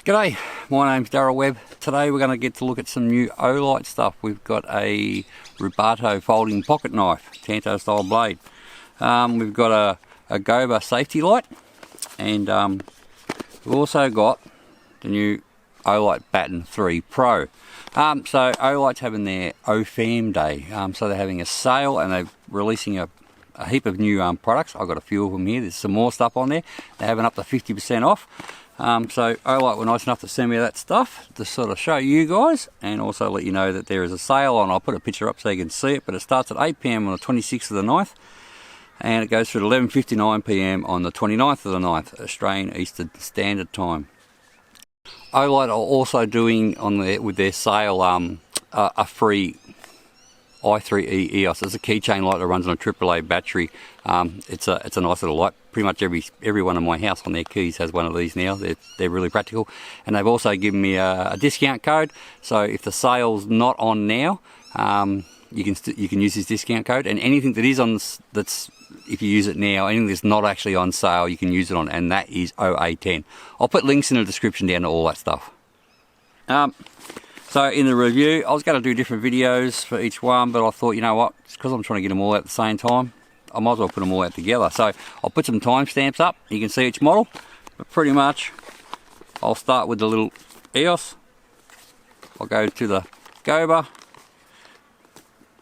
G'day, my name's Darryl Webb. Today we're going to get to look at some new Olight stuff. We've got a Rubato folding pocket knife, Tanto style blade. We've got a Gober safety light, and we've also got the new Olight Baton 3 Pro. So Olight's having their OFAM day, so they're having a sale and they're releasing a heap of new products. I've got a few of them here. There's some more stuff on there. They're having up to 50% off. So Olight were nice enough to send me that stuff to sort of show you guys and also let you know that there is a sale on. I'll put a picture up so you can see it, but it starts at 8 PM on the 26th of the 9th and it goes through to 11:59 PM on the 29th of the 9th, Australian Eastern Standard Time. Olight are also doing with their sale a free i3E EOS. It's a keychain light that runs on a AAA battery. It's a nice little light. Pretty much everyone in my house on their keys has one of these now. They're really practical, and they've also given me a discount code. So if the sale's not on now, you can use this discount code, and anything that is on if you use it now, anything that's not actually on sale, you can use it on, and that is OA10. I'll put links in the description down to all that stuff. So in the review, I was going to do different videos for each one, but I thought, you know what, because I'm trying to get them all out at the same time, I might as well put them all out together. So I'll put some timestamps up, you can see each model, but pretty much I'll start with the little EOS, I'll go to the Gober,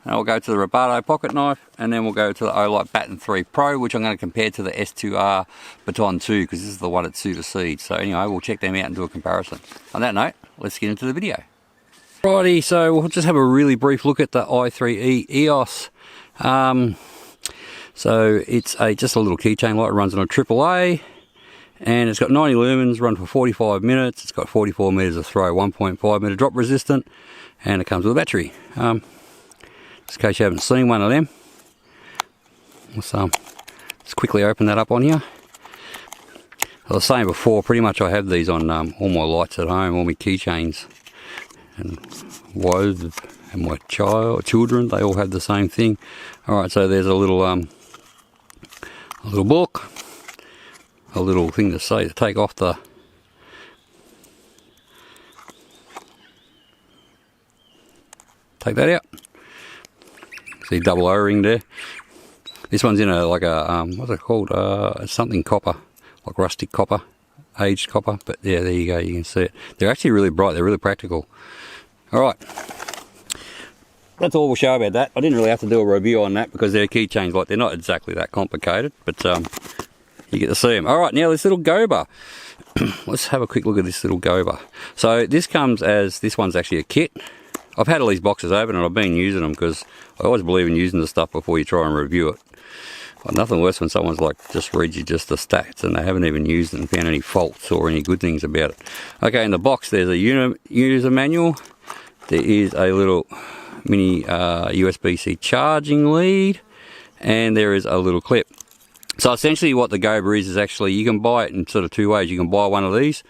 and I'll go to the Rubato pocket knife, and then we'll go to the Olight Baton 3 Pro, which I'm going to compare to the S2R Baton 2, because this is the one that supersedes. So anyway, we'll check them out and do a comparison. On that note, let's get into the video. Righty, so we'll just have a really brief look at the i3E EOS. So it's just a little keychain light. It runs on a AAA, and it's got 90 lumens, run for 45 minutes. It's got 44 meters of throw, 1.5 meter drop resistant, and it comes with a battery. Just in case you haven't seen one of them, let's quickly open that up on here. As I was saying before, pretty much I have these on all my lights at home, all my keychains. And wives and my children, they all have the same thing. Alright, so there's a little book, a little thing to say to take off the take that out. See, double O-ring there. This one's in a what's it called? Something copper, like rustic copper, aged copper. But yeah, there you go. You can see it. They're actually really bright. They're really practical. Alright, that's all we'll show about that. I didn't really have to do a review on that because they're keychains, like they're not exactly that complicated, but you get to see them. Alright, now this little Gober. Let's have a quick look at this little Gober. So this one's actually a kit. I've had all these boxes open and I've been using them because I always believe in using the stuff before you try and review it. Well, nothing worse when someone's like, just reads you just the stats and they haven't even used it and found any faults or any good things about it. Okay, in the box there's a user manual. There is a little mini USB-C charging lead, and there is a little clip. So essentially what the Gober is actually, you can buy it in sort of two ways. You can buy one of these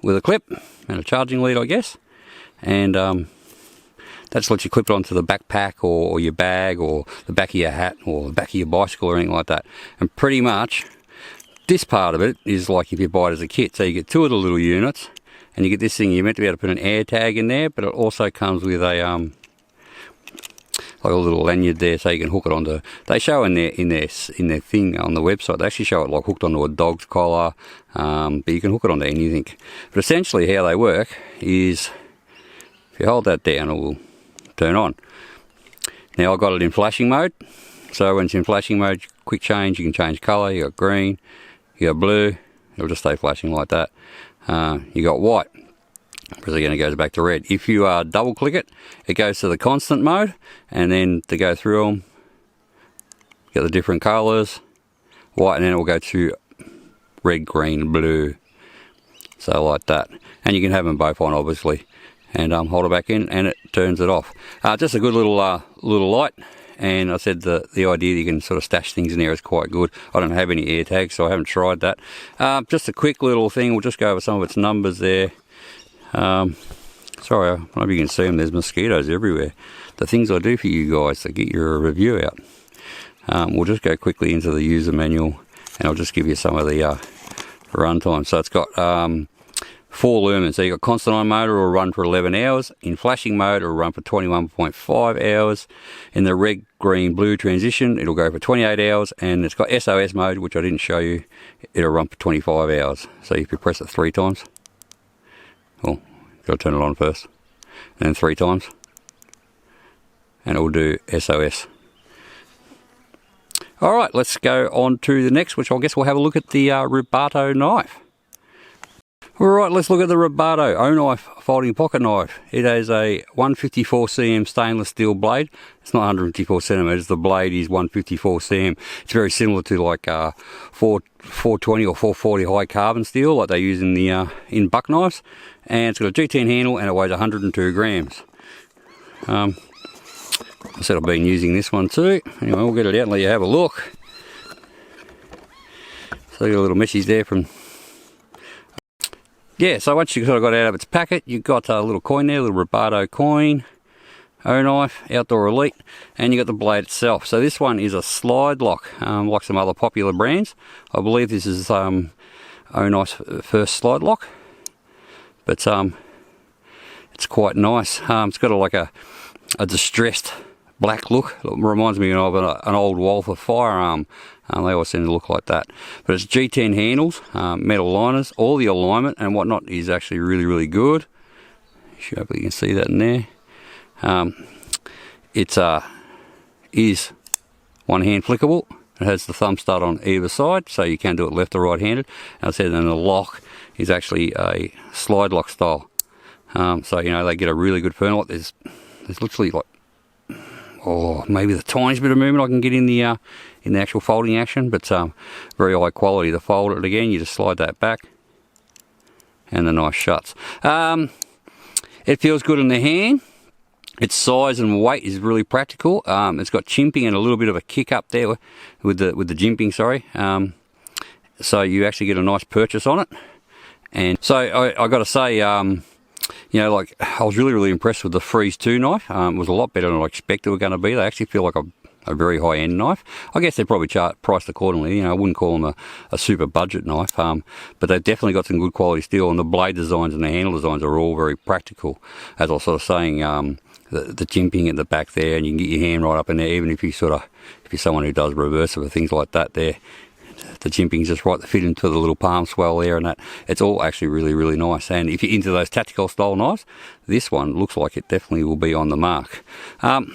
with a clip and a charging lead, I guess, and that's what you clip it onto the backpack or your bag or the back of your hat or the back of your bicycle or anything like that. And pretty much this part of it is like if you buy it as a kit. So you get two of the little units, and you get this thing. You're meant to be able to put an air tag in there, but it also comes with a like a little lanyard there, so you can hook it onto. They show in their thing on the website. They actually show it like hooked onto a dog's collar, but you can hook it onto anything. But essentially, how they work is if you hold that down, it will turn on. Now I got it in flashing mode. So when it's in flashing mode, quick change. You can change colour. You got green. You got blue. It'll just stay flashing like that. You got white, because again it goes back to red. If you double click it, it goes to the constant mode, and then to go through them, get the different colours, white, and then it will go to red, green, blue, so like that. And you can have them both on, obviously, and hold it back in, and it turns it off. Just a good little light. And I said the idea that you can sort of stash things in there is quite good. I don't have any air tags, so I haven't tried that. Just a quick little thing, we'll just go over some of its numbers there. Sorry, I don't know if you can see them, there's mosquitoes everywhere. The things I do for you guys to get your review out. We'll just go quickly into the user manual, and I'll just give you some of the runtime. So it's got 4 lumens. So you've got constant on mode, will run for 11 hours. In flashing mode, it'll run for 21.5 hours. In the red, green, blue transition, it'll go for 28 hours. And it's got SOS mode, which I didn't show you. It'll run for 25 hours. So if you press it 3 times, well, you've got to turn it on first. And then 3 times. And it will do SOS. Alright, let's go on to the next, which I guess we'll have a look at the Rubato knife. Alright, let's look at the Rubato oknife folding pocket knife. It has a 154cm stainless steel blade. It's not 154 centimeters. The blade is 154 cm. It's very similar to like 420 or 440 high carbon steel, like they use in the in buck knives. And it's got a G10 handle, and it weighs 102 grams. I said I've been using this one too. Anyway, we'll get it out and let you have a look. So you got a little message there from. Yeah, so once you sort of got it out of its packet, you've got a little coin there, a little Rubato coin, oknife, Outdoor Elite, and you got the blade itself. So this one is a slide lock, like some other popular brands. I believe this is oknife's first slide lock, but it's quite nice. It's got like a distressed black look. It reminds me of an old Walther firearm. They always seem to look like that. But it's G10 handles, metal liners, all the alignment and whatnot is actually really good. Hopefully you can see that in there. It is one hand flickable. It has the thumb stud on either side, so you can do it left or right handed. And I said then the lock is actually a slide lock style. So you know they get a really good firm lock. There's literally like maybe the tiniest bit of movement I can get in the actual folding action, but very high quality. To fold it again, you just slide that back, and the knife shuts. It feels good in the hand. Its size and weight is really practical. It's got chimping and a little bit of a kick up there with the jimping. Sorry. So you actually get a nice purchase on it, and so I got to say. You know, like I was really impressed with the Freeze 2 knife. It was a lot better than I expected it were going to be. They actually feel like a very high-end knife. I guess they're probably priced accordingly. You know, I wouldn't call them a super budget knife, but they've definitely got some good quality steel, and the blade designs and the handle designs are all very practical. As I was sort of saying, the jimping at the back there, and you can get your hand right up in there, even if you're someone who does reversive or things like that there. The jimping's just right to fit into the little palm swell there, and that it's all actually really nice. And if you're into those tactical style knives, this one looks like it definitely will be on the mark. As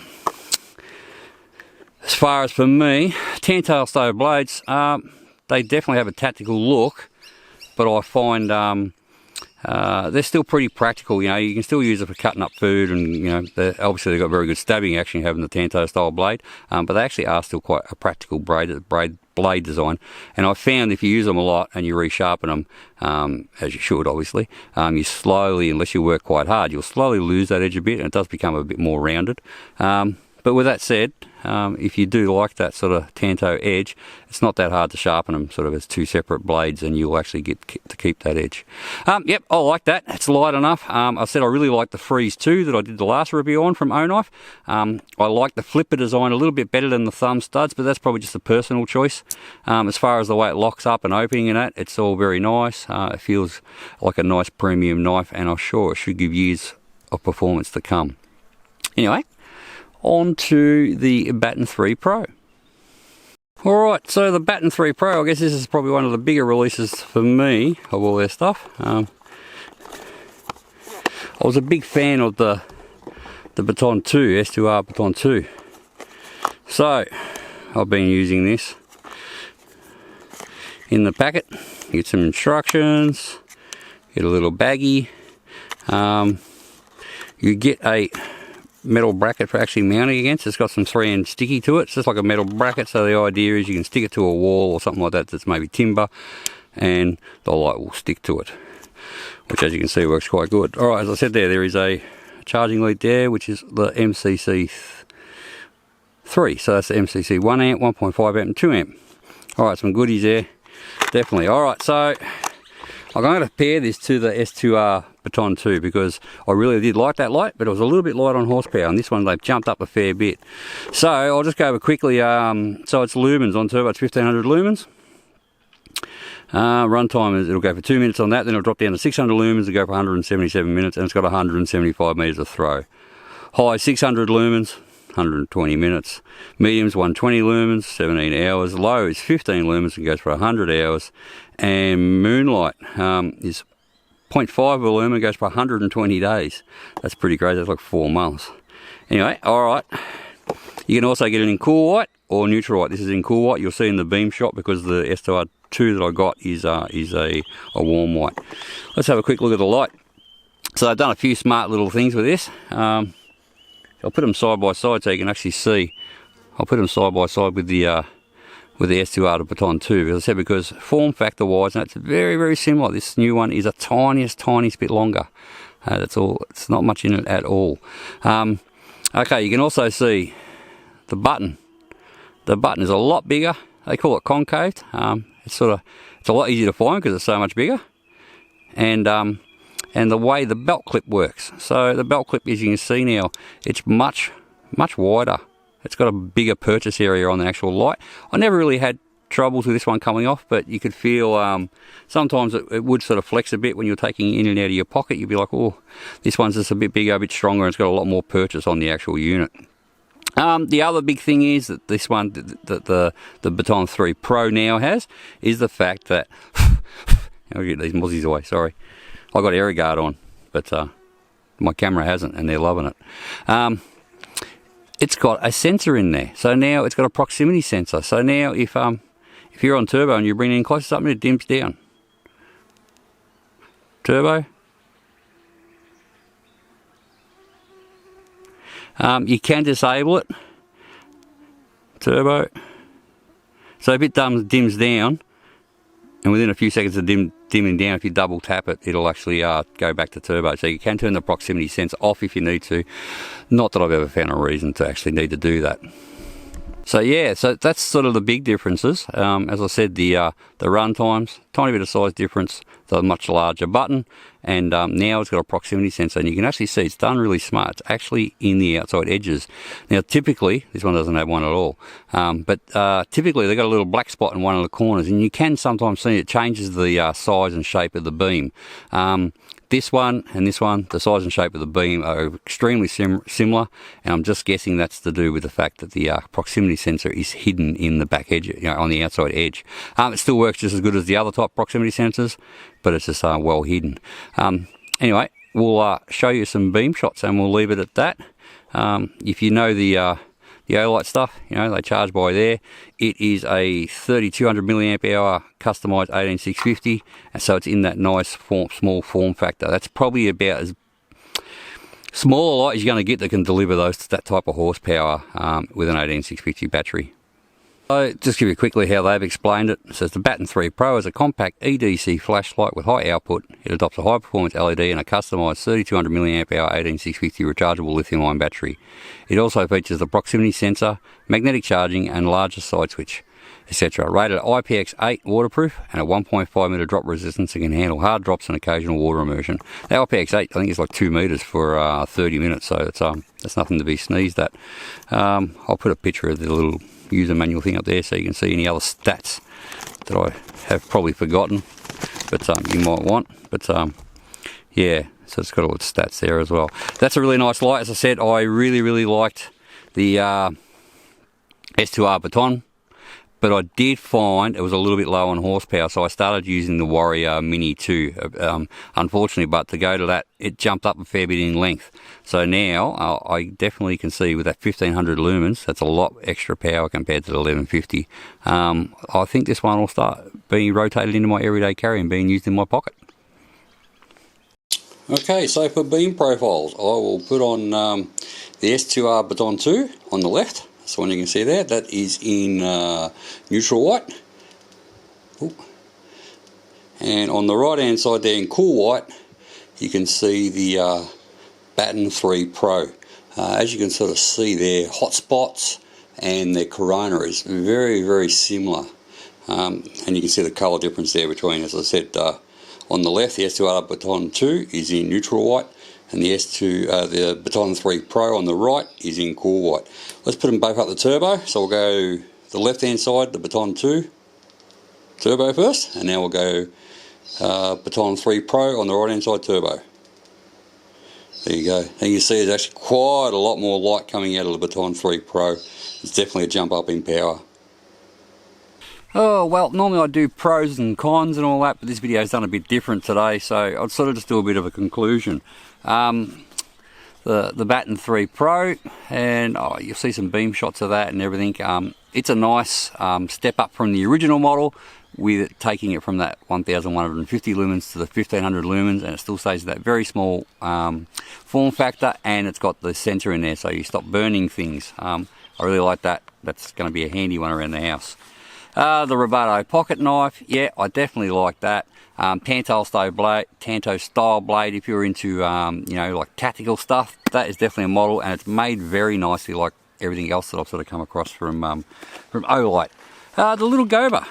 far as for me, tan-tail stove blades, they definitely have a tactical look, but I find they're still pretty practical. You know, you can still use it for cutting up food, and you know, obviously they've got very good stabbing action having the tan-tail style blade, but they actually are still quite a practical blade design. And I found if you use them a lot and you resharpen them, as you should obviously, you slowly, unless you work quite hard, you'll slowly lose that edge a bit, and it does become a bit more rounded. But with that said, if you do like that sort of tan-toe edge, it's not that hard to sharpen them sort of as 2 separate blades, and you'll actually get to keep that edge. Yep, I like that. It's light enough. I said I really like the Freeze 2 that I did the last review on from oknife. I like the flipper design a little bit better than the thumb studs, but that's probably just a personal choice. As far as the way it locks up and opening and that, it's all very nice. It feels like a nice premium knife, and I'm sure it should give years of performance to come. Anyway, on to the Baton 3 Pro. Alright, so the Baton 3 Pro, I guess this is probably one of the bigger releases for me of all their stuff. I was a big fan of the Baton 2, S2R Baton 2. So, I've been using this. In the packet, you get some instructions, get a little baggie. You get a metal bracket for actually mounting against. It's got some 3M sticky to it. It's just like a metal bracket, so the idea is you can stick it to a wall or something like that that's maybe timber, and the light will stick to it, which as you can see works quite good. Alright, as I said there is a charging lead there, which is the MCC 3, so that's the MCC 1 amp, 1.5 amp and 2 amp. Alright, some goodies there, definitely. Alright, so I'm going to pair this to the S2R Baton 2 because I really did like that light, but it was a little bit light on horsepower, and this one they've jumped up a fair bit. So I'll just go over quickly. So it's lumens on turbo, it's 1500 lumens. Runtime is, it'll go for 2 minutes on that, then it'll drop down to 600 lumens to go for 177 minutes, and it's got 175 metres of throw. High 600 lumens, 120 minutes. Medium's 120 lumens, 17 hours. Low is 15 lumens and goes for 100 hours. And Moonlight is 0.5 of a lumen, goes for 120 days. That's pretty great, that's like 4 months. Anyway, alright. You can also get it in cool white or neutral white. This is in cool white, you'll see in the beam shot, because the S2R2 that I got is a warm white. Let's have a quick look at the light. So I've done a few smart little things with this. I'll put them side by side so you can actually see. I'll put them side by side with the S2R Baton 2, as I said, because form factor wise, and it's very, very similar. This new one is a tiniest bit longer. That's all. It's not much in it at all. Okay, you can also see the button. The button is a lot bigger. They call it concaved. It's a lot easier to find because it's so much bigger. And the way the belt clip works. So the belt clip, as you can see now, it's much wider. It's got a bigger purchase area on the actual light. I never really had troubles with this one coming off, but you could feel sometimes it would sort of flex a bit when you're taking it in and out of your pocket. You'd be like, oh, this one's just a bit bigger, a bit stronger, and it's got a lot more purchase on the actual unit. The other big thing is that this one, the Baton 3 Pro now has, is the fact that I'll get these mozzies away, sorry. I got AirGuard on, but my camera hasn't, and they're loving it. It's got a sensor in there, so now it's got a proximity sensor. So now if you're on turbo and you bring it in close to something, it dims down. Turbo. You can disable it. Turbo. So if it dims down, and within a few seconds of dimming down, if you double tap it, it'll actually go back to turbo. So you can turn the proximity sensor off if you need to. Not that I've ever found a reason to actually need to do that. So yeah, so that's sort of the big differences. As I said, the run times, tiny bit of size difference, the much larger button, and now it's got a proximity sensor, and you can actually see it's done really smart. It's actually in the outside edges. Now typically, this one doesn't have one at all, but typically they've got a little black spot in one of the corners, and you can sometimes see it changes the size and shape of the beam. This one and this one, the size and shape of the beam are extremely similar, and I'm just guessing that's to do with the fact that the proximity sensor is hidden in the back edge, on the outside edge. It still works just as good as the other type proximity sensors, but it's just well hidden. Anyway, we'll show you some beam shots, and we'll leave it at that. If you know the Olight stuff, they charge by there. It is a 3200 milliamp hour customized 18650, and so it's in that nice small form factor. That's probably about as small a light as you're going to get that can deliver that type of horsepower with an 18650 battery. So just give you quickly how they've explained it. It says the Baton 3 Pro is a compact EDC flashlight with high output. It adopts a high performance LED and a customized 3200 milliamp hour 18650 rechargeable lithium ion battery. It also features the proximity sensor, magnetic charging and larger side switch, etc. Rated IPX8 waterproof and a 1.5 meter drop resistance and can handle hard drops and occasional water immersion. The IPX8 I think is like 2 meters for 30 minutes, so that's nothing to be sneezed at. I'll put a picture of the little user manual thing up there so you can see any other stats that I have probably forgotten, but you might want. But yeah, so it's got all its stats there as well. That's a really nice light. As I said, I really liked the S2R Baton, but I did find it was a little bit low on horsepower, so I started using the Warrior Mini 2. Unfortunately, but to go to that, it jumped up a fair bit in length. So now I definitely can see with that 1500 lumens, that's a lot extra power compared to the 1150. I think this one will start being rotated into my everyday carry and being used in my pocket. Okay, so for beam profiles, I will put on the S2R Baton 2 on the left. That's the one you can see there. That is in neutral white. Ooh. And on the right hand side there in cool white, you can see the Baton 3 Pro. As you can sort of see there, hot spots and their corona is very similar. And you can see the colour difference there between, as I said, on the left the S2R Baton 2 is in neutral white, and the Baton 3 Pro on the right is in cool white. Let's put them both up the turbo. So we'll go the left hand side, the Baton 2. turbo first, and now we'll go Baton 3 Pro on the right hand side turbo. There you go. And you see there's actually quite a lot more light coming out of the Baton 3 Pro. It's definitely a jump up in power. Oh, well, normally I do pros and cons and all that, but this video's done a bit different today, so I'll sort of just do a bit of a conclusion. The Baton 3 Pro, and you'll see some beam shots of that and everything. It's a nice step up from the original model, with it taking it from that 1150 lumens to the 1500 lumens, and it still stays that very small form factor, and it's got the sensor in there so you stop burning things. I really like that. That's going to be a handy one around the house. The Rubato pocket knife, yeah, I definitely like that. Tanto style blade if you're into you know, like tactical stuff. That is definitely a model, and it's made very nicely like everything else that I've sort of come across from Olight. The little Gober.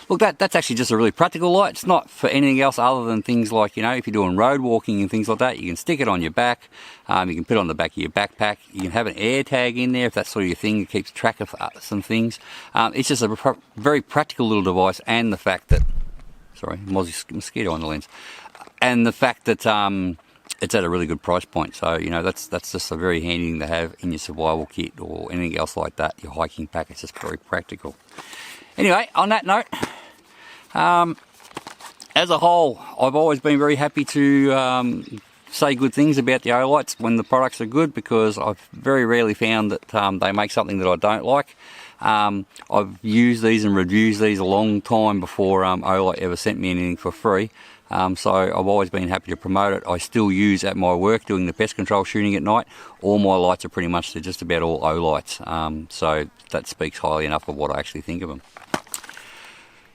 Look, that's actually just a really practical light. It's not for anything else other than things like, you know, if you're doing road walking and things like that, you can stick it on your back. You can put it on the back of your backpack. You can have an air tag in there if that's sort of your thing. It keeps track of some things. It's just a very practical little device, and the fact that, sorry, mosquito on the lens, and the fact that it's at a really good price point. So, you know, that's just a very handy thing to have in your survival kit or anything else like that. Your hiking pack, it's just very practical. Anyway, on that note, as a whole, I've always been very happy to say good things about the Olights when the products are good, because I've very rarely found that they make something that I don't like. I've used these and reviewed these a long time before Olight ever sent me anything for free. So I've always been happy to promote it. I still use at my work doing the pest control shooting at night. All my lights are pretty much, they're just about all Olights. So that speaks highly enough of what I actually think of them.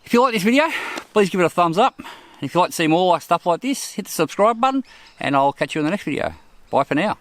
If you like this video, please give it a thumbs up. And if you'd like to see more stuff like this, hit the subscribe button, and I'll catch you in the next video. Bye for now.